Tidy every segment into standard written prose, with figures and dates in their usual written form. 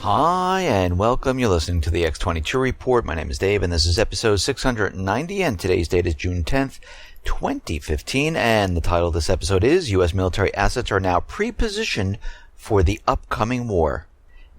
Hi, and welcome. You're listening to the X22 Report. My name is Dave, and this is episode 690, and today's date is June 10th, 2015, and the title of this episode is U.S. Military Assets Are Now Pre-Positioned for the Upcoming War.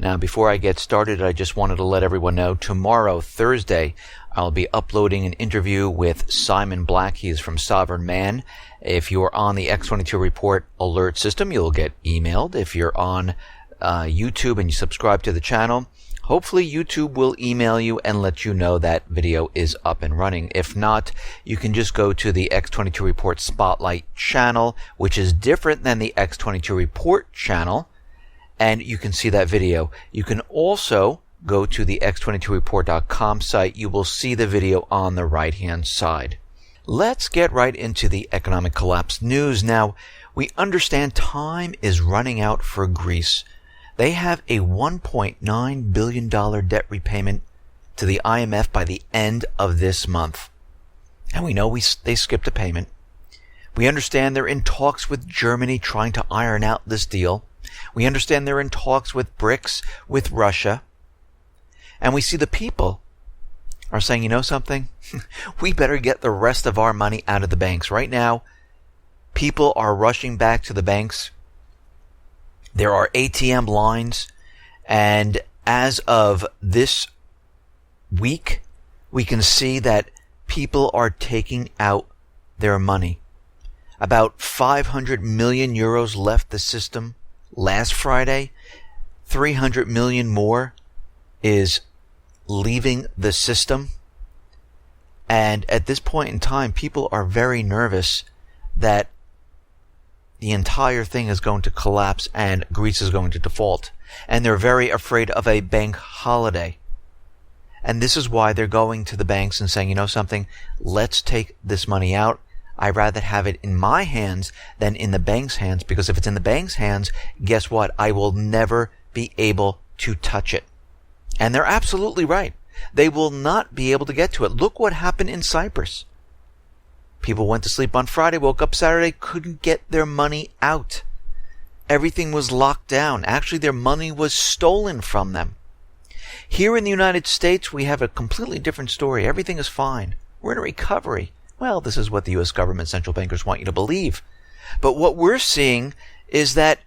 Now, before I get started, I just wanted to let everyone know, tomorrow, Thursday, I'll be uploading an interview with Simon Black. He is from Sovereign Man. If you're on the X22 Report alert system, you'll get emailed. If you're on YouTube and you subscribe to the channel, hopefully YouTube will email you and let you know that video is up and running. If not, you can just go to the X22 Report Spotlight channel, which is different than the X22 Report channel, and you can see that video. You can also go to the x22report.com site. You will see the video on the right-hand side. Let's get right into the economic collapse news. Now, we understand time is running out for Greece. They have a $1.9 billion debt repayment to the IMF by the end of this month. And we know they skipped a payment. We understand they're in talks with Germany trying to iron out this deal. We understand they're in talks with BRICS, with Russia. And we see the people are saying, you know something? We better get the rest of our money out of the banks. Right now, people are rushing back to the banks. There are ATM lines, and as of this week, we can see that people are taking out their money. About 500 million euros left the system last Friday. 300 million more is leaving the system. And at this point in time, people are very nervous that the entire thing is going to collapse and Greece is going to default. And they're very afraid of a bank holiday. And this is why they're going to the banks and saying, you know something, let's take this money out. I'd rather have it in my hands than in the bank's hands, because if it's in the bank's hands, guess what? I will never be able to touch it. And they're absolutely right. They will not be able to get to it. Look what happened in Cyprus. People went to sleep on Friday, woke up Saturday, couldn't get their money out. Everything was locked down. Actually, their money was stolen from them. Here in the United States, we have a completely different story. Everything is fine. We're in a recovery. Well, this is what the U.S. government central bankers want you to believe. But what we're seeing is that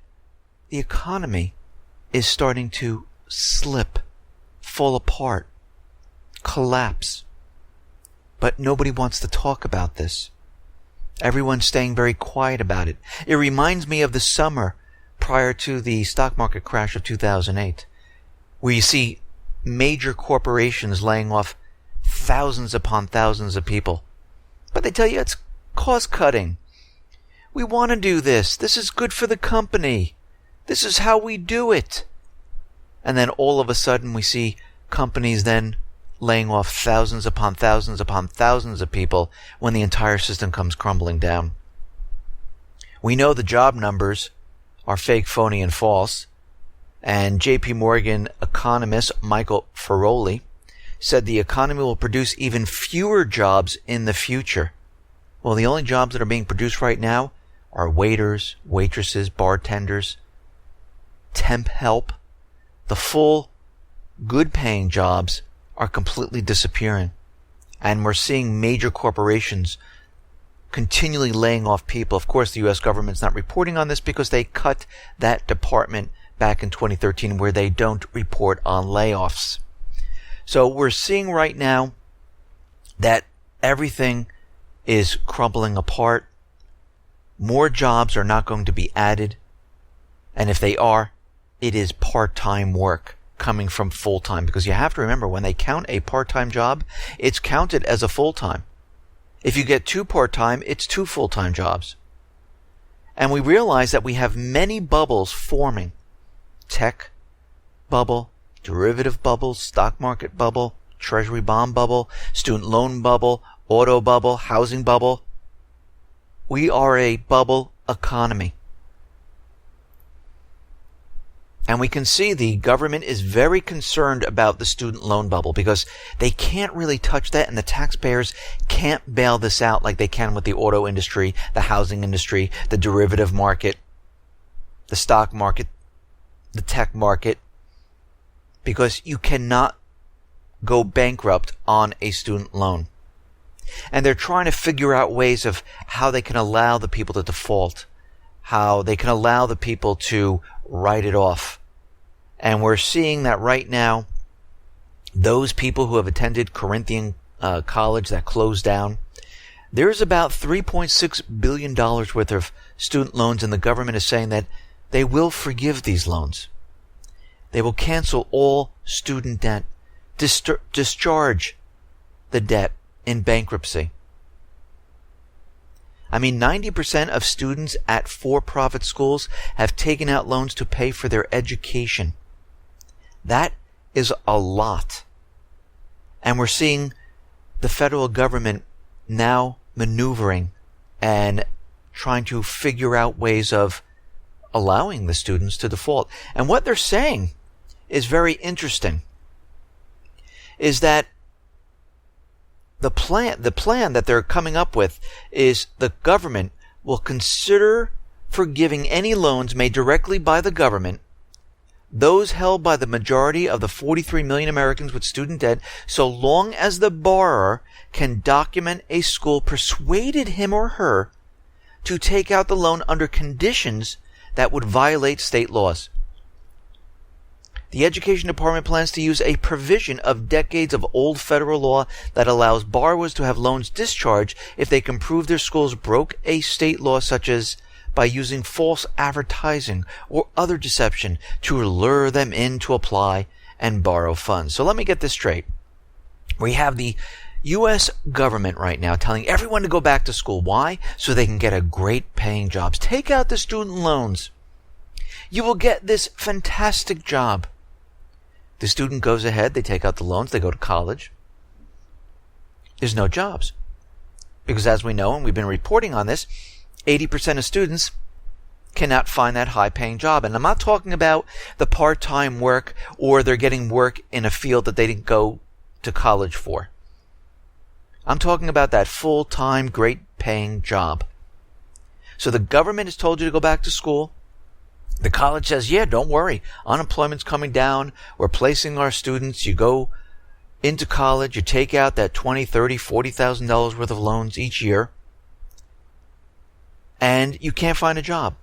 the economy is starting to slip, fall apart, collapse. But nobody wants to talk about this. Everyone's staying very quiet about it. It reminds me of the summer prior to the stock market crash of 2008, where you see major corporations laying off thousands upon thousands of people. But they tell you it's cost cutting. We want to do this. This is good for the company. This is how we do it. And then all of a sudden we see companies then laying off thousands upon thousands upon thousands of people when the entire system comes crumbling down. We know the job numbers are fake, phony, and false. And JP Morgan economist Michael Ferroli said the economy will produce even fewer jobs in the future. Well, the only jobs that are being produced right now are waiters, waitresses, bartenders, temp help. The full, good-paying jobs are completely disappearing. And we're seeing major corporations continually laying off people. Of course, the U.S. government's not reporting on this because they cut that department back in 2013 where they don't report on layoffs. So we're seeing right now that everything is crumbling apart. More jobs are not going to be added. And if they are, it is part-time work coming from full-time, because you have to remember, when they count a part-time job, it's counted as a full-time. If you get 2 part-time, it's 2 full-time jobs. And we realize that we have many bubbles forming. Tech bubble, derivative bubble, stock market bubble, treasury bond bubble, student loan bubble, auto bubble, housing bubble. We are a bubble economy. And we can see the government is very concerned about the student loan bubble because they can't really touch that, and the taxpayers can't bail this out like they can with the auto industry, the housing industry, the derivative market, the stock market, the tech market. because you cannot go bankrupt on a student loan. And they're trying to figure out ways of how they can allow the people to default, how they can allow the people to write it off. And we're seeing that right now, those people who have attended Corinthian college that closed down, there's about $3.6 billion worth of student loans, and the government is saying that they will forgive these loans. They will cancel all student debt, discharge the debt in bankruptcy. I mean, 90% of students at for-profit schools have taken out loans to pay for their education. That is a lot. And we're seeing the federal government now maneuvering and trying to figure out ways of allowing the students to default. And what they're saying is very interesting, is that the plan that they're coming up with is the government will consider forgiving any loans made directly by the government, those held by the majority of the 43 million Americans with student debt, so long as the borrower can document a school persuaded him or her to take out the loan under conditions that would violate state laws. The Education Department plans to use a provision of decades of old federal law that allows borrowers to have loans discharged if they can prove their schools broke a state law, such as by using false advertising or other deception to lure them in to apply and borrow funds. So let me get this straight. We have the U.S. government right now telling everyone to go back to school. Why? So they can get a great paying jobs. Take out the student loans. You will get this fantastic job. The student goes ahead, they take out the loans, they go to college. There's no jobs. Because as we know, and we've been reporting on this, 80% of students cannot find that high-paying job. And I'm not talking about the part-time work or they're getting work in a field that they didn't go to college for. I'm talking about that full-time, great-paying job. So the government has told you to go back to school. The college says, yeah, don't worry. Unemployment's coming down. We're placing our students. You go into college, you take out that $20,000, $30,000, $40,000 worth of loans each year, and you can't find a job.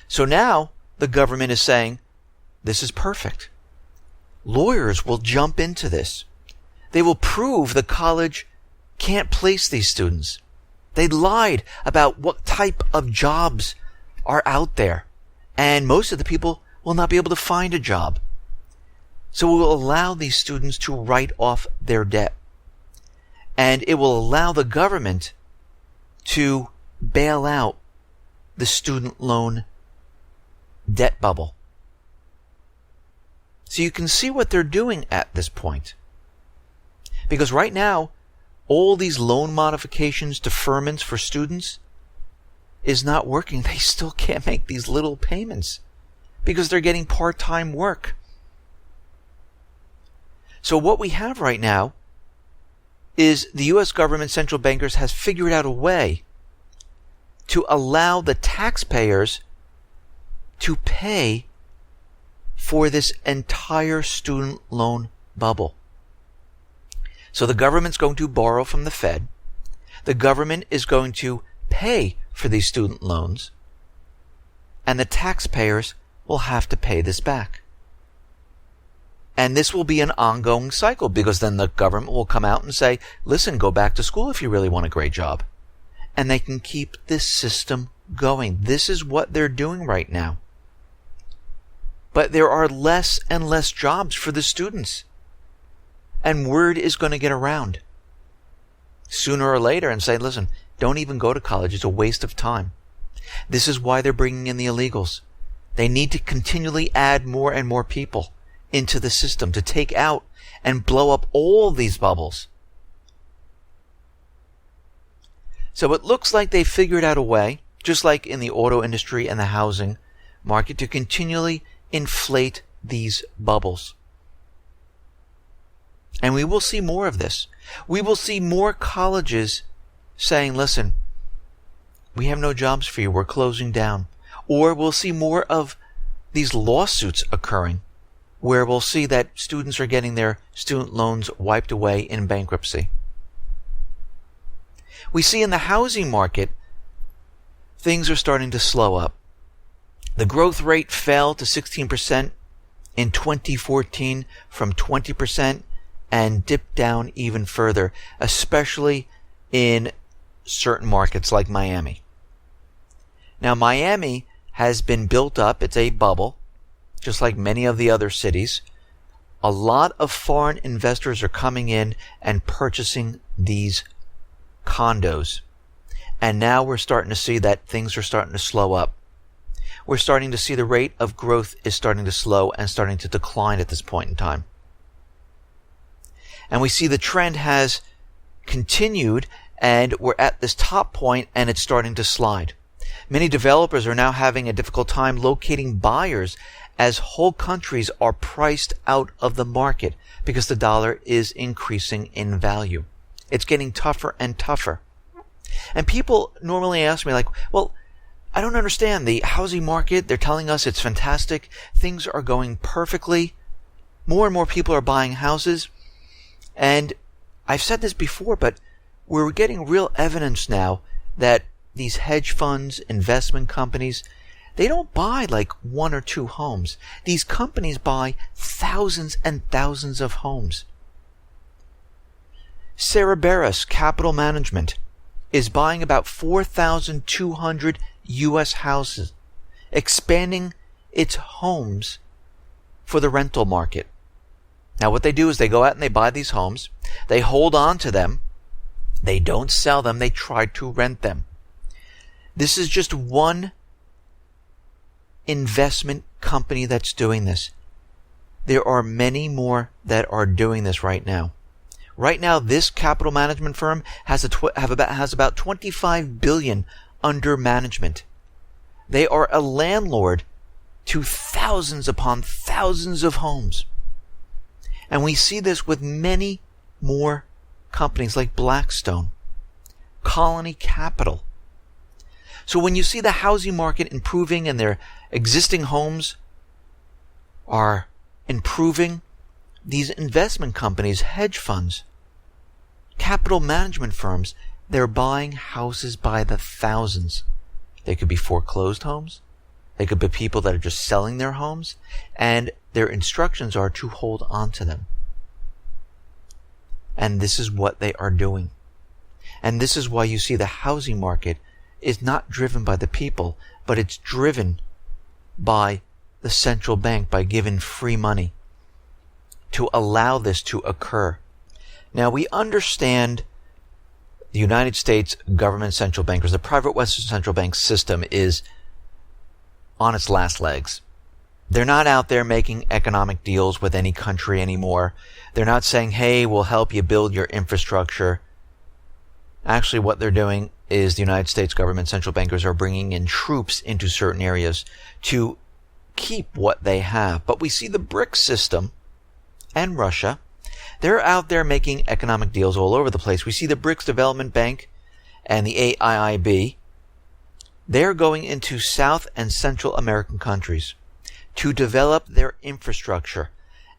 So now the government is saying, this is perfect. Lawyers will jump into this. They will prove the college can't place these students. They lied about what type of jobs are out there. And most of the people will not be able to find a job. So it will allow these students to write off their debt. And it will allow the government to bail out the student loan debt bubble. So you can see what they're doing at this point. Because right now, all these loan modifications, deferments for students is not working. They still can't make these little payments because they're getting part-time work. So what we have right now is the U.S. government, central bankers, has figured out a way to allow the taxpayers to pay for this entire student loan bubble. So the government's going to borrow from the Fed. The government is going to pay for these student loans, and the taxpayers will have to pay this back. And this will be an ongoing cycle, because then the government will come out and say, listen, go back to school if you really want a great job. And they can keep this system going. This is what they're doing right now. But there are less and less jobs for the students. And word is going to get around sooner or later and say, listen, don't even go to college. It's a waste of time. This is why they're bringing in the illegals. They need to continually add more and more people into the system to take out and blow up all these bubbles. So it looks like they figured out a way, just like in the auto industry and the housing market, to continually inflate these bubbles. And we will see more of this. We will see more colleges saying, listen, we have no jobs for you, we're closing down. Or we'll see more of these lawsuits occurring where we'll see that students are getting their student loans wiped away in bankruptcy. We see in the housing market, things are starting to slow up. The growth rate fell to 16% in 2014 from 20% and dipped down even further, especially in certain markets like Miami. Now, Miami has been built up. It's a bubble, just like many of the other cities. A lot of foreign investors are coming in and purchasing these condos. And now we're starting to see that things are starting to slow up. We're starting to see the rate of growth is starting to slow and starting to decline at this point in time. And we see the trend has continued, and we're at this top point and it's starting to slide. Many developers are now having a difficult time locating buyers as whole countries are priced out of the market because the dollar is increasing in value. It's getting tougher and tougher. And people normally ask me like, well, I don't understand the housing market. They're telling us it's fantastic. Things are going perfectly. More and more people are buying houses. And I've said this before, but we're getting real evidence now that these hedge funds, investment companies, they don't buy like one or two homes. These companies buy thousands and thousands of homes. Cerberus Capital Management is buying about 4,200 U.S. houses, expanding its homes for the rental market. Now what they do is they go out and they buy these homes, they hold on to them, they don't sell them, they try to rent them. This is just one investment company that's doing this. There are many more that are doing this right now. Right now, this capital management firm has about $25 billion under management. They are a landlord to thousands upon thousands of homes. And we see this with many more companies like Blackstone, Colony Capital. So when you see the housing market improving and their existing homes are improving, these investment companies, hedge funds, capital management firms, they're buying houses by the thousands. They could be foreclosed homes. They could be people that are just selling their homes, and their instructions are to hold on to them. And this is what they are doing. And this is why you see the housing market is not driven by the people, but it's driven by the central bank, by giving free money to allow this to occur. Now, we understand the United States government central bankers, the private Western central bank system is on its last legs. They're not out there making economic deals with any country anymore. They're not saying, hey, we'll help you build your infrastructure. Actually, what they're doing is the United States government central bankers are bringing in troops into certain areas to keep what they have. But we see the BRICS system and Russia, they're out there making economic deals all over the place. We see the BRICS Development Bank and the AIIB. They're going into South and Central American countries to develop their infrastructure.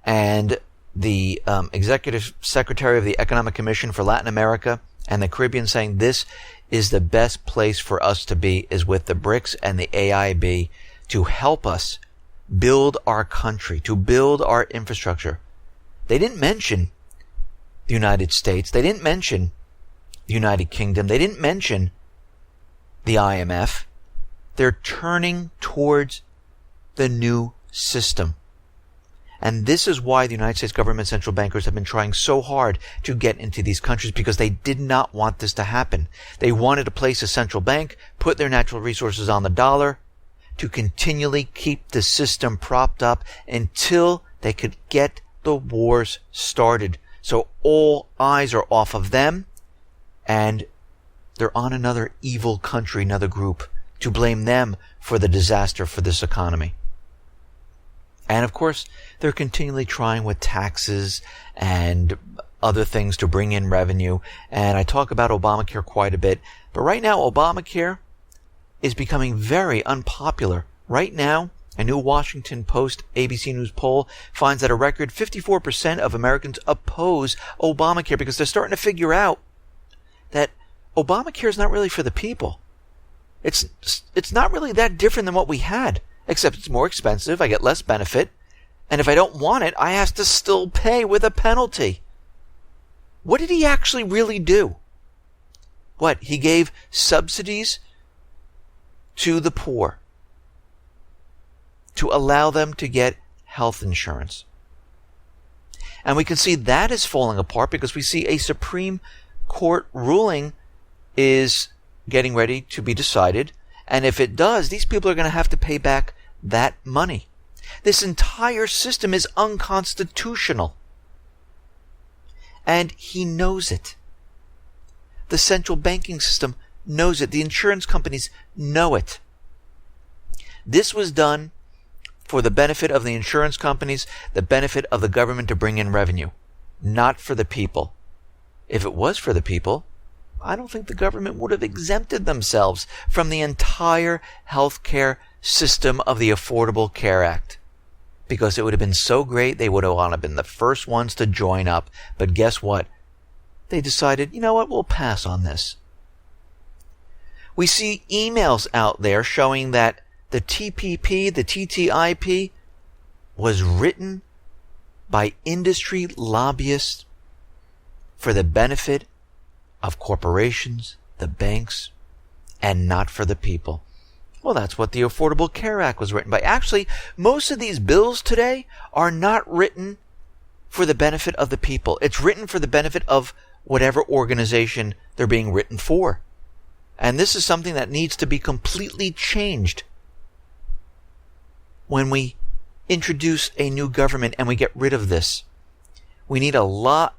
And the Executive Secretary of the Economic Commission for Latin America and the Caribbean saying this is the best place for us to be, is with the BRICS and the AIIB to help us build our country, to build our infrastructure. They didn't mention the United States. They didn't mention the United Kingdom. They didn't mention the IMF. They're turning towards the new system. And this is why the United States government central bankers have been trying so hard to get into these countries, because they did not want this to happen. They wanted to place a central bank, put their natural resources on the dollar, to continually keep the system propped up until they could get the wars started. So all eyes are off of them, and they're on another evil country, another group, to blame them for the disaster for this economy. And of course, they're continually trying with taxes and other things to bring in revenue. And I talk about Obamacare quite a bit. But right now, Obamacare is becoming very unpopular. Right now, A new Washington Post ABC News poll finds that a record 54% of Americans oppose Obamacare because they're starting to figure out that Obamacare is not really for the people. It's not really that different than what we had, except it's more expensive, I get less benefit, and if I don't want it, I have to still pay with a penalty. What did he actually really do? What? He gave subsidies to the poor to allow them to get health insurance. And we can see that is falling apart because we see a Supreme Court ruling is getting ready to be decided. And if it does, these people are going to have to pay back that money. This entire system is unconstitutional. And he knows it. The central banking system knows it. The insurance companies know it. This was done for the benefit of the insurance companies, the benefit of the government to bring in revenue, not for the people. If it was for the people, I don't think the government would have exempted themselves from the entire healthcare system of the Affordable Care Act. Because it would have been so great, they would have been the first ones to join up. But guess what? They decided, you know what, we'll pass on this. We see emails out there showing that the TPP, the TTIP, was written by industry lobbyists for the benefit of corporations, the banks, and not for the people. Well, that's what the Affordable Care Act was written by. Actually, most of these bills today are not written for the benefit of the people. It's written for the benefit of whatever organization they're being written for. And this is something that needs to be completely changed when we introduce a new government and we get rid of this. We need a lot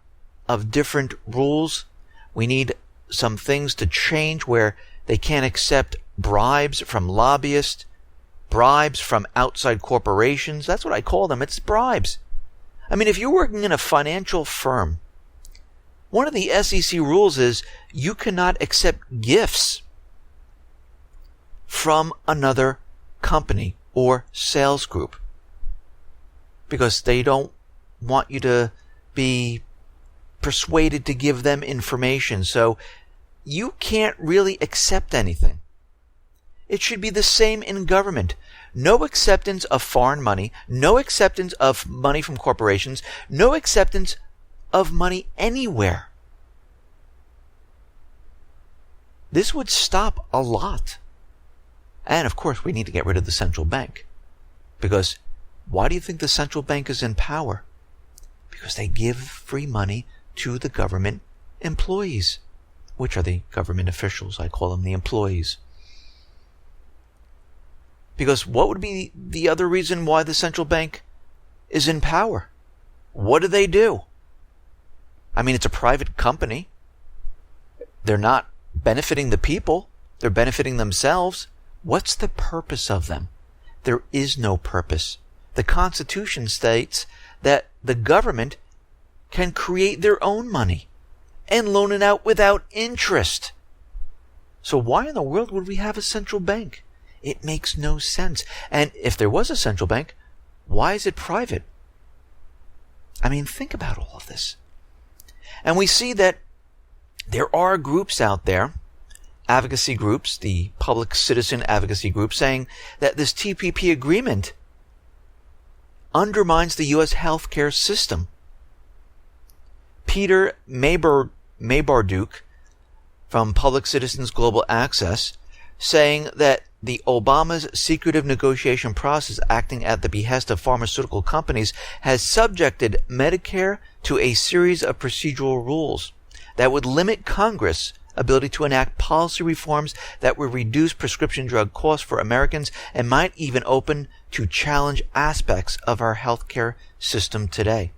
of different rules. We need some things to change where they can't accept bribes from lobbyists, bribes from outside corporations. That's what I call them. It's bribes. I mean, if you're working in a financial firm, one of the SEC rules is you cannot accept gifts from another company or sales group because they don't want you to be persuaded to give them information. So you can't really accept anything. It should be the same in government. No acceptance of foreign money, no acceptance of money from corporations, no acceptance of money anywhere. This would stop a lot. And of course, we need to get rid of the central bank. Because why do you think the central bank is in power? Because they give free money to the government employees, which are the government officials. I call them the employees. Because what would be the other reason why the central bank is in power? What do they do? I mean, it's a private company. They're not benefiting the people. They're benefiting themselves. What's the purpose of them? There is no purpose. The Constitution states that the government can create their own money and loan it out without interest. So why in the world would we have a central bank? It makes no sense. And if there was a central bank, why is it private? I mean, think about all of this. And we see that there are groups out there, advocacy groups, the public citizen advocacy groups, saying that this TPP agreement undermines the U.S. healthcare system. Peter Mabarduk from Public Citizens Global Access saying that the Obama's secretive negotiation process acting at the behest of pharmaceutical companies has subjected Medicare to a series of procedural rules that would limit Congress' ability to enact policy reforms that would reduce prescription drug costs for Americans and might even open to challenge aspects of our healthcare system today.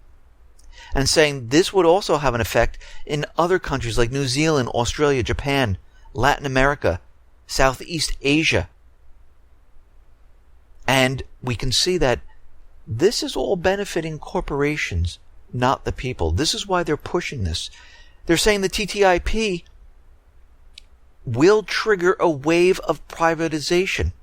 And saying this would also have an effect in other countries like New Zealand, Australia, Japan, Latin America, Southeast Asia. And we can see that this is all benefiting corporations, not the people. This is why they're pushing this. They're saying the TTIP will trigger a wave of privatization.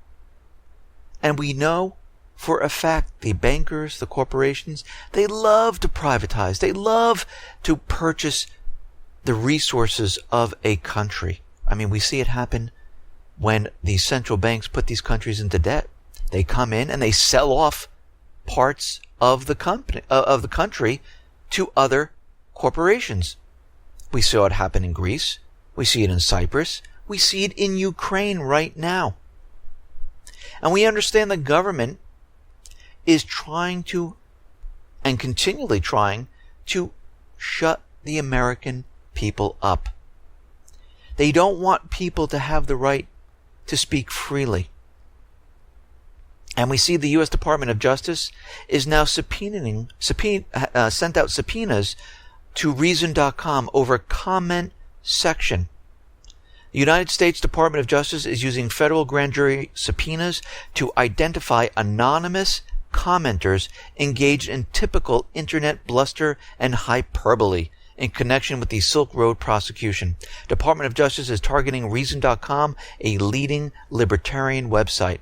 And we know for a fact, the bankers, the corporations, they love to privatize. They love to purchase the resources of a country. I mean, we see it happen when the central banks put these countries into debt. They come in and they sell off parts of the country to other corporations. We saw it happen in Greece. We see it in Cyprus. We see it in Ukraine right now. And we understand the government is trying to, and continually trying to, shut the American people up. They don't want people to have the right to speak freely. And we see the U.S. Department of Justice is now sent out subpoenas to Reason.com over a comment section. The United States Department of Justice is using federal grand jury subpoenas to identify anonymous commenters engaged in typical internet bluster and hyperbole in connection with the Silk Road prosecution. Department of Justice is targeting Reason.com, a leading libertarian website.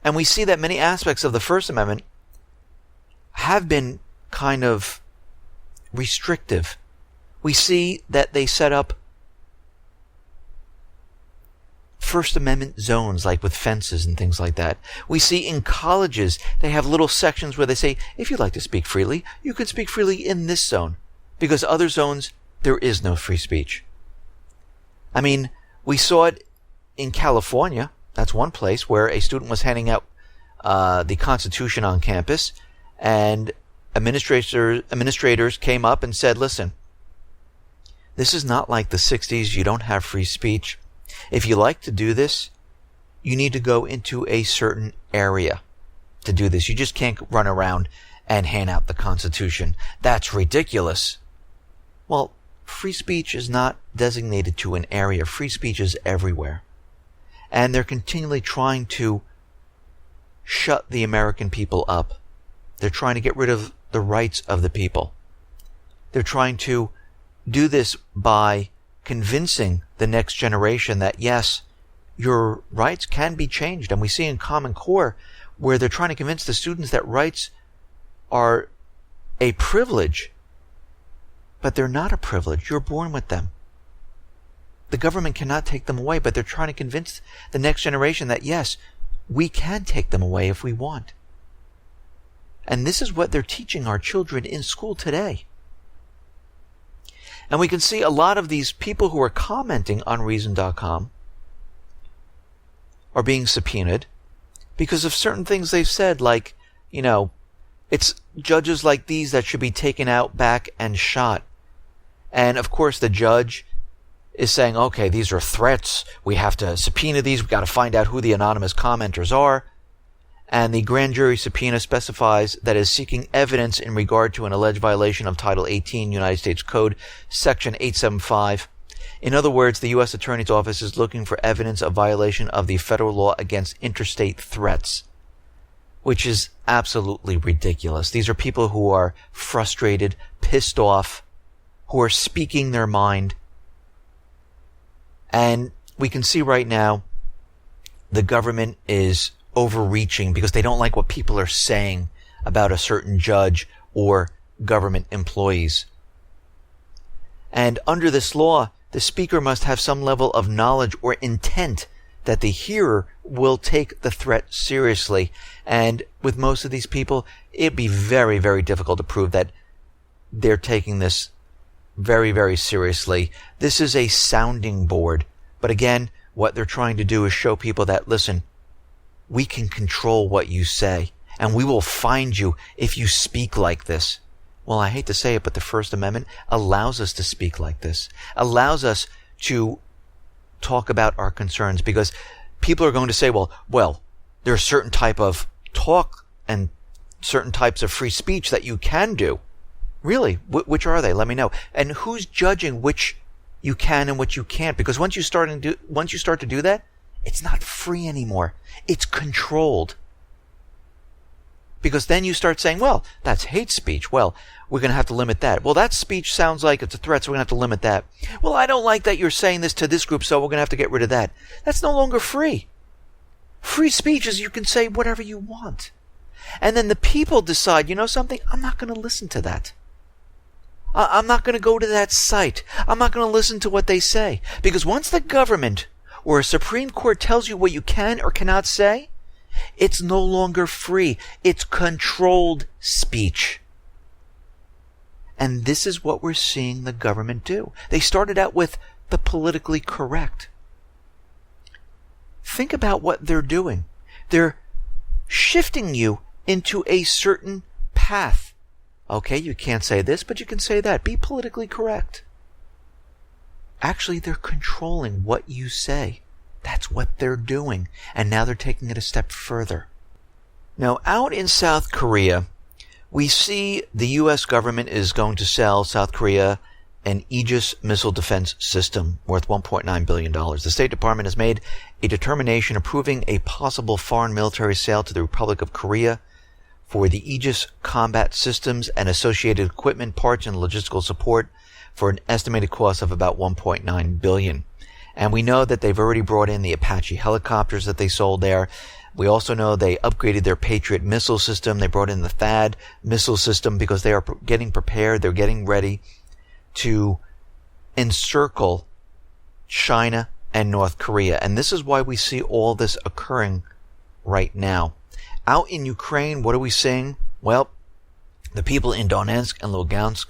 And we see that many aspects of the First Amendment have been kind of restrictive. We see that they set up First Amendment zones, like with fences and things like that. We see in colleges, they have little sections where they say, if you'd like to speak freely, you can speak freely in this zone. Because other zones, there is no free speech. I mean, we saw it in California. That's one place where a student was handing out the Constitution on campus, and administrators came up and said, listen, this is not like the 60s. You don't have free speech. If you like to do this, you need to go into a certain area to do this. You just can't run around and hand out the Constitution. That's ridiculous. Well, free speech is not designated to an area. Free speech is everywhere. And they're continually trying to shut the American people up. They're trying to get rid of the rights of the people. They're trying to do this by convincing the next generation that, yes, your rights can be changed. And we see in Common Core where they're trying to convince the students that rights are a privilege, but they're not a privilege. You're born with them. The government cannot take them away, but they're trying to convince the next generation that, yes, we can take them away if we want. And this is what they're teaching our children in school today. And we can see a lot of these people who are commenting on Reason.com are being subpoenaed because of certain things they've said, like, it's judges like these that should be taken out back and shot. And of course the judge is saying, okay, these are threats. We have to subpoena these. We've got to find out who the anonymous commenters are. And the grand jury subpoena specifies that it is seeking evidence in regard to an alleged violation of Title 18 United States Code, Section 875. In other words, the U.S. Attorney's Office is looking for evidence of violation of the federal law against interstate threats, which is absolutely ridiculous. These are people who are frustrated, pissed off, who are speaking their mind. And we can see right now the government is overreaching because they don't like what people are saying about a certain judge or government employees. And under this law, the speaker must have some level of knowledge or intent that the hearer will take the threat seriously. And with most of these people, it'd be very, very difficult to prove that they're taking this very, very seriously. This is a sounding board. But again, what they're trying to do is show people that, listen, we can control what you say, and we will find you if you speak like this. Well, I hate to say it, but the First Amendment allows us to speak like this, allows us to talk about our concerns, because people are going to say, well, there's a certain type of talk and certain types of free speech that you can do. Really? Which are they? Let me know. And who's judging which you can and which you can't? Because once you start to do that, it's not free anymore. It's controlled. Because then you start saying, well, that's hate speech. Well, we're going to have to limit that. Well, that speech sounds like it's a threat, so we're going to have to limit that. Well, I don't like that you're saying this to this group, so we're going to have to get rid of that. That's no longer free. Free speech is you can say whatever you want. And then the people decide, you know something? I'm not going to listen to that. I'm not going to go to that site. I'm not going to listen to what they say. Because once the government or a Supreme Court tells you what you can or cannot say, it's no longer free. It's controlled speech. And this is what we're seeing the government do. They started out with the politically correct. Think about what they're doing. They're shifting you into a certain path. Okay, you can't say this, but you can say that. Be politically correct. Actually, they're controlling what you say. That's what they're doing. And now they're taking it a step further. Now, out in South Korea, we see the U.S. government is going to sell South Korea an Aegis missile defense system worth $1.9 billion. The State Department has made a determination approving a possible foreign military sale to the Republic of Korea for the Aegis combat systems and associated equipment, parts, and logistical support for an estimated cost of about $1.9 billion. And we know that they've already brought in the Apache helicopters that they sold there. We also know they upgraded their Patriot missile system. They brought in the THAAD missile system because they are getting prepared. They're getting ready to encircle China and North Korea. And this is why we see all this occurring right now. Out in Ukraine, what are we seeing? Well, the people in Donetsk and Lugansk,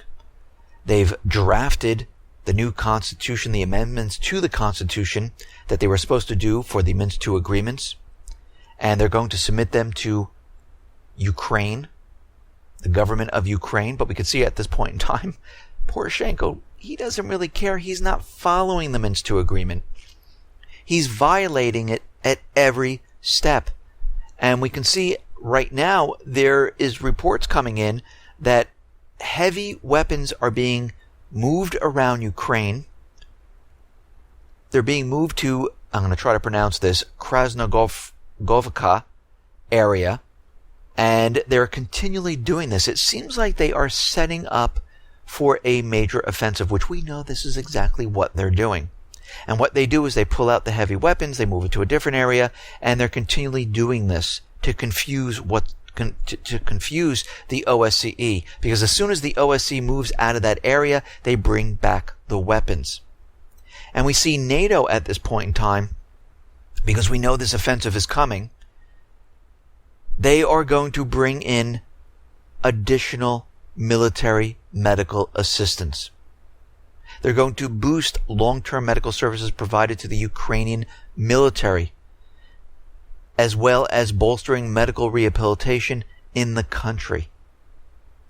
they've drafted the new constitution, the amendments to the constitution that they were supposed to do for the Minsk II agreements. And they're going to submit them to Ukraine, the government of Ukraine. But we can see at this point in time, Poroshenko, he doesn't really care. He's not following the Minsk II agreement. He's violating it at every step. And we can see right now there is reports coming in that heavy weapons are being moved around Ukraine. They're being moved to, I'm going to try to pronounce this, Krasnogovka area. And they're continually doing this. It seems like they are setting up for a major offensive, which we know this is exactly what they're doing. And what they do is they pull out the heavy weapons, they move it to a different area, and they're continually doing this to confuse to confuse the OSCE. Because as soon as the OSCE moves out of that area, they bring back the weapons. And we see NATO at this point in time, because we know this offensive is coming, they are going to bring in additional military medical assistance. They're going to boost long-term medical services provided to the Ukrainian military, as well as bolstering medical rehabilitation in the country.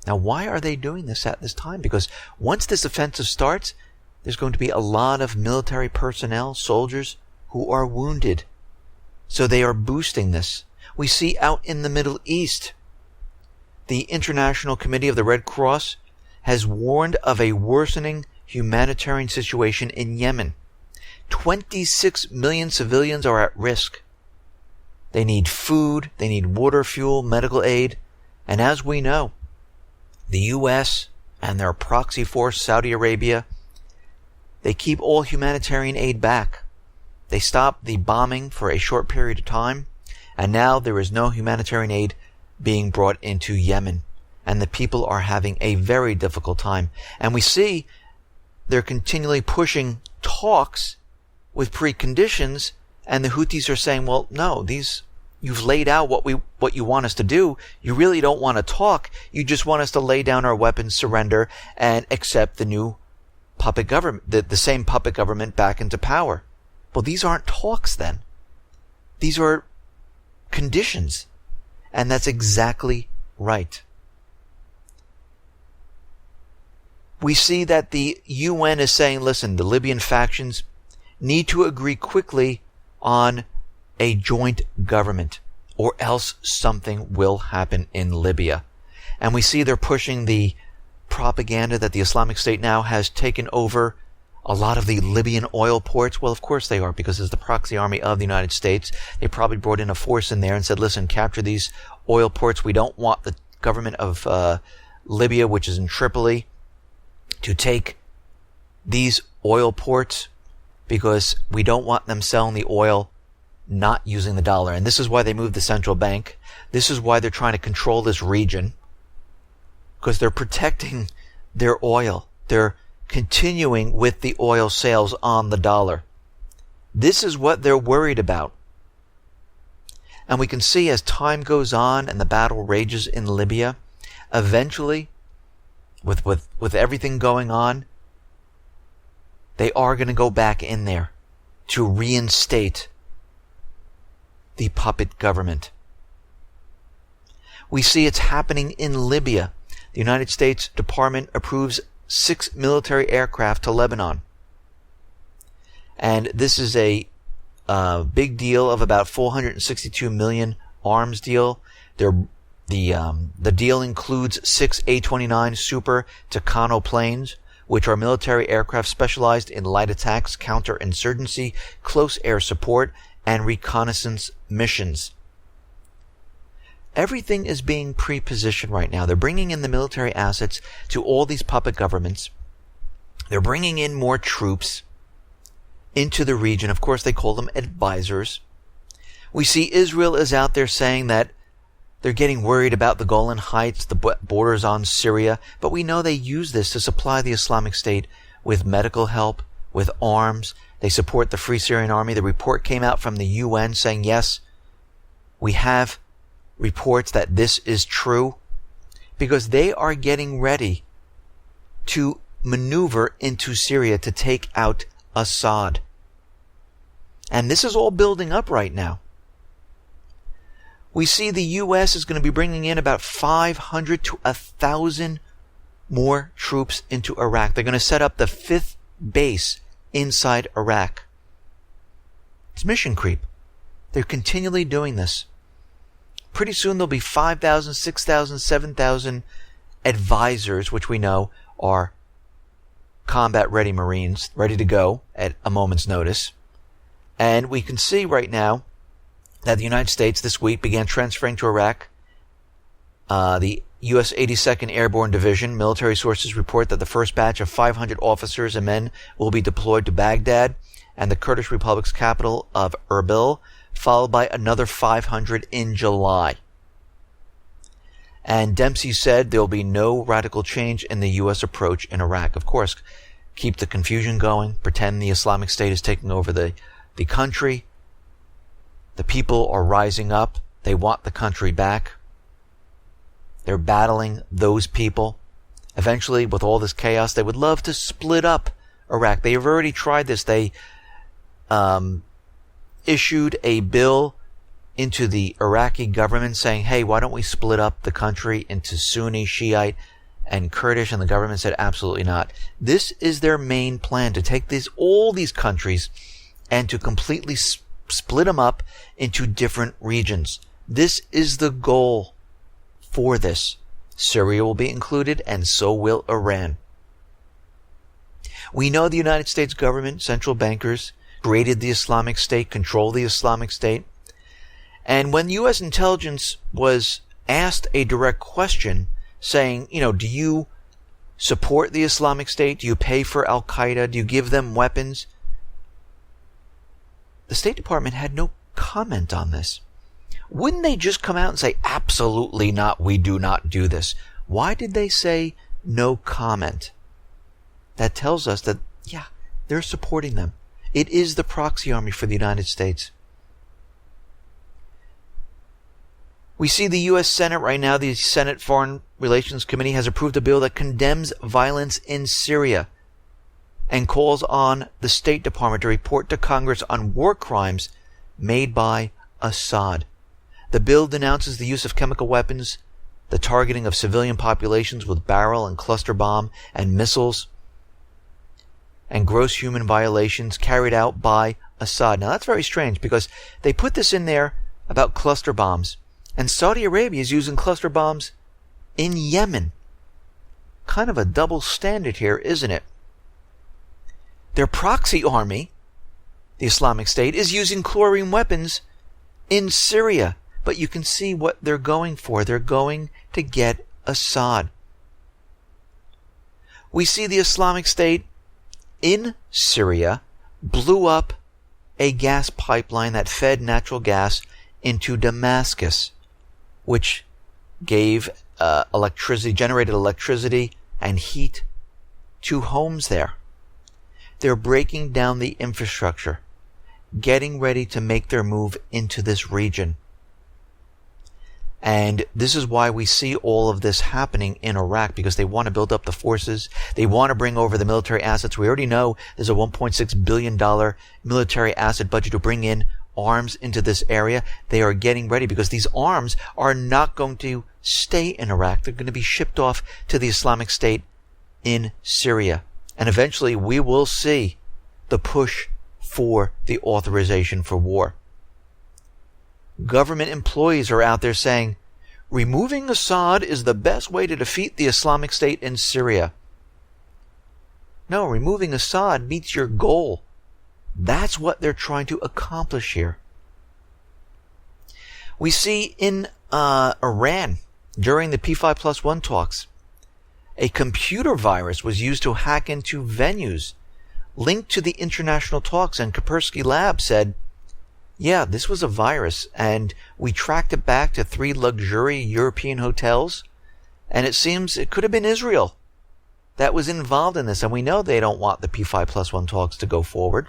Now, why are they doing this at this time? Because once this offensive starts, there's going to be a lot of military personnel, soldiers, who are wounded. So they are boosting this. We see out in the Middle East, the International Committee of the Red Cross has warned of a worsening humanitarian situation in Yemen. 26 million civilians are at risk. They need food, they need water, fuel, medical aid. And as we know, the U.S. and their proxy force, Saudi Arabia, they keep all humanitarian aid back. They stopped the bombing for a short period of time, and now there is no humanitarian aid being brought into Yemen. And the people are having a very difficult time. And we see they're continually pushing talks with preconditions, and the Houthis are saying, well, no, you've laid out what you want us to do. You really don't want to talk. You just want us to lay down our weapons, surrender, and accept the new puppet government, the same puppet government back into power. Well, these aren't talks then. These are conditions. And that's exactly right. We see that the UN is saying, listen, the Libyan factions need to agree quickly on a joint government, or else something will happen in Libya. And we see they're pushing the propaganda that the Islamic State now has taken over a lot of the Libyan oil ports. Well, of course they are, because as the proxy army of the United States, they probably brought in a force in there and said, listen, capture these oil ports. We don't want the government of Libya, which is in Tripoli, to take these oil ports, because we don't want them selling the oil not using the dollar. And this is why they moved the central bank. This is why they're trying to control this region, because they're protecting their oil. They're continuing with the oil sales on the dollar. This is what they're worried about. And we can see as time goes on and the battle rages in Libya, eventually, with everything going on, they are going to go back in there to reinstate the puppet government. We see it's happening in Libya. The United States Department approves 6 military aircraft to Lebanon. And this is a big deal of about $462 million arms deal. The deal includes 6 A-29 Super Tucano planes, which are military aircraft specialized in light attacks, counterinsurgency, close air support, and reconnaissance missions. Everything is being pre-positioned right now. They're bringing in the military assets to all these puppet governments. They're bringing in more troops into the region. Of course, they call them advisors. We see Israel is out there saying that they're getting worried about the Golan Heights, the borders on Syria, but we know they use this to supply the Islamic State with medical help, with arms. They support the Free Syrian Army. The report came out from the UN saying, yes, we have reports that this is true, because they are getting ready to maneuver into Syria to take out Assad. And this is all building up right now. We see the U.S. is going to be bringing in about 500 to 1,000 more troops into Iraq. They're going to set up the 5th base inside Iraq. It's mission creep. They're continually doing this. Pretty soon there'll be 5,000, 6,000, 7,000 advisors, which we know are combat-ready Marines, ready to go at a moment's notice. And we can see right now that the United States this week began transferring to Iraq the U.S. 82nd Airborne Division. Military sources report that the first batch of 500 officers and men will be deployed to Baghdad and the Kurdish Republic's capital of Erbil, followed by another 500 in July. And Dempsey said there will be no radical change in the U.S. approach in Iraq. Of course, keep the confusion going, pretend the Islamic State is taking over the country. The people are rising up. They want the country back. They're battling those people. Eventually, with all this chaos, they would love to split up Iraq. They have already tried this. They issued a bill into the Iraqi government saying, hey, why don't we split up the country into Sunni, Shiite, and Kurdish? And the government said, absolutely not. This is their main plan, to take all these countries and to completely split them up into different regions. This is the goal for this. Syria will be included, and so will Iran. We know the United States government, central bankers, created the Islamic State, control the Islamic State. And when U.S. intelligence was asked a direct question saying, do you support the Islamic State? Do you pay for Al-Qaeda? Do you give them weapons? The State Department had no comment on this. Wouldn't they just come out and say, absolutely not, we do not do this? Why did they say no comment? That tells us that, they're supporting them. It is the proxy army for the United States. We see the U.S. Senate right now, the Senate Foreign Relations Committee has approved a bill that condemns violence in Syria and calls on the State Department to report to Congress on war crimes made by Assad. The bill denounces the use of chemical weapons, the targeting of civilian populations with barrel and cluster bomb and missiles, and gross human violations carried out by Assad. Now that's very strange, because they put this in there about cluster bombs, and Saudi Arabia is using cluster bombs in Yemen. Kind of a double standard here, isn't it? Their proxy army, the Islamic State, is using chlorine weapons in Syria. But you can see what they're going for. They're going to get Assad. We see the Islamic State in Syria blew up a gas pipeline that fed natural gas into Damascus, which gave generated electricity and heat to homes there. They're breaking down the infrastructure, getting ready to make their move into this region. And this is why we see all of this happening in Iraq, because they want to build up the forces. They want to bring over the military assets. We already know there's a $1.6 billion military asset budget to bring in arms into this area. They are getting ready because these arms are not going to stay in Iraq. They're going to be shipped off to the Islamic State in Syria. And eventually we will see the push for the authorization for war. Government employees are out there saying, removing Assad is the best way to defeat the Islamic State in Syria. No, removing Assad meets your goal. That's what they're trying to accomplish here. We see in Iran, during the P5+1 talks, a computer virus was used to hack into venues linked to the international talks, and Kaspersky Lab said, yeah, this was a virus, and we tracked it back to 3 luxury European hotels, and it seems it could have been Israel that was involved in this, and we know they don't want the P5+1 talks to go forward.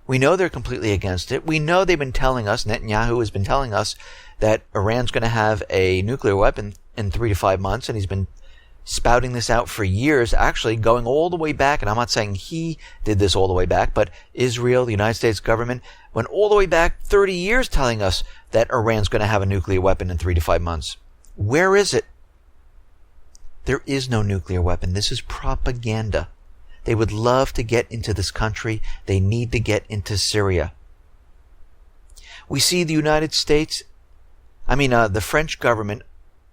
We know they're completely against it. We know they've been telling us, Netanyahu has been telling us, that Iran's going to have a nuclear weapon in 3 to 5 months, and he's been spouting this out for years, actually going all the way back, and I'm not saying he did this all the way back, but Israel, the United States government, went all the way back 30 years telling us that Iran's going to have a nuclear weapon in 3 to 5 months. Where is it? There is no nuclear weapon. This is propaganda. They would love to get into this country. They need to get into Syria. We see the United States, the French government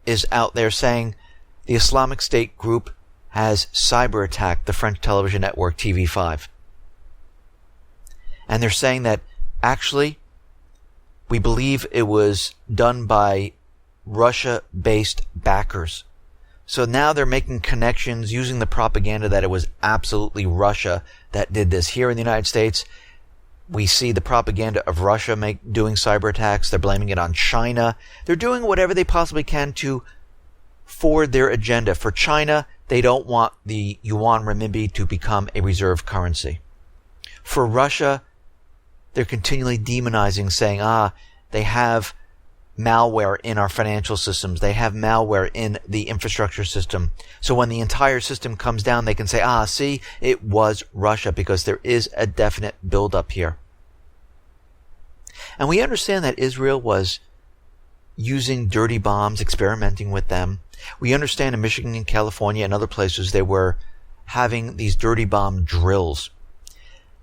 is out there saying the Islamic State group has cyber attacked the French television network TV5. And they're saying that actually we believe it was done by Russia-based backers. So now they're making connections using the propaganda that it was absolutely Russia that did this. Here in the United States, we see the propaganda of Russia doing cyber attacks. They're blaming it on China. They're doing whatever they possibly can to forward their agenda. For China, they don't want the yuan renminbi to become a reserve currency. For Russia, they're continually demonizing, saying, they have malware in our financial systems. They have malware in the infrastructure system. So when the entire system comes down, they can say, see, it was Russia, because there is a definite buildup here. And we understand that Israel was using dirty bombs, experimenting with them. We understand in Michigan and California and other places they were having these dirty bomb drills.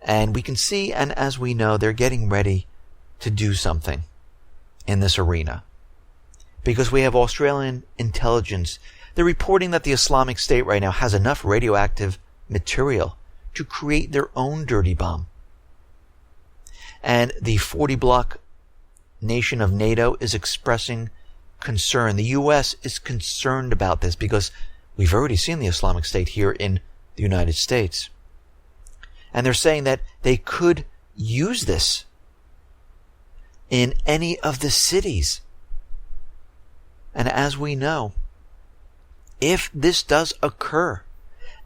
And we can see, and as we know, they're getting ready to do something in this arena. Because we have Australian intelligence. They're reporting that the Islamic State right now has enough radioactive material to create their own dirty bomb. And the 40-block nation of NATO is expressing concern. The U.S. is concerned about this because we've already seen the Islamic State here in the United States. And they're saying that they could use this in any of the cities. And as we know, if this does occur,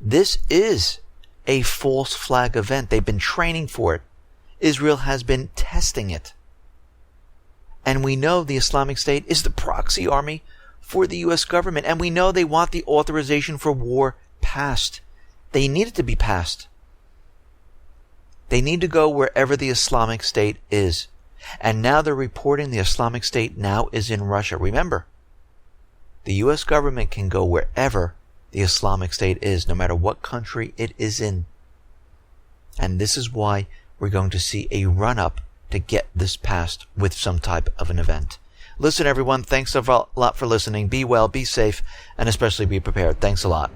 this is a false flag event. They've been training for it. Israel has been testing it. And we know the Islamic State is the proxy army for the U.S. government. And we know they want the authorization for war passed. They need it to be passed. They need to go wherever the Islamic State is. And now they're reporting the Islamic State now is in Russia. Remember, the U.S. government can go wherever the Islamic State is, no matter what country it is in. And this is why we're going to see a run-up to get this passed with some type of an event. Listen, everyone, thanks a lot for listening. Be well, be safe, and especially be prepared. Thanks a lot.